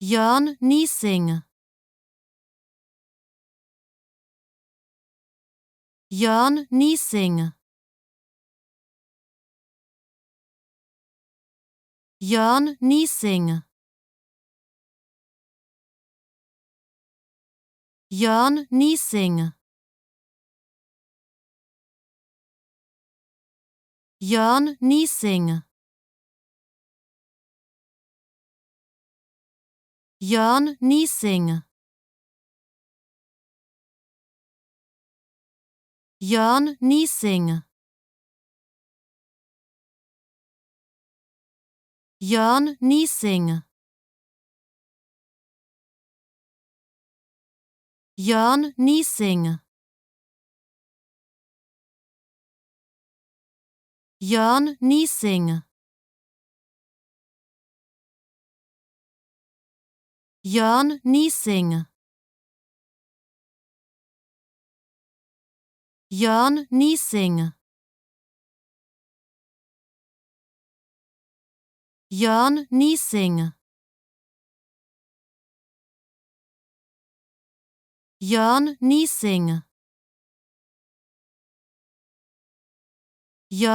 Jörn Niessing. Jörn Niessing. Jörn Niessing. Jörn Niessing. Jörn Niessing. Jörn Niessing. Jörn Niessing. Jörn Niessing. Jörn Niessing. Jörn Niessing. Jörn Niessing. Jörn Niessing. Jörn Niessing. Jörn Niessing. Jörn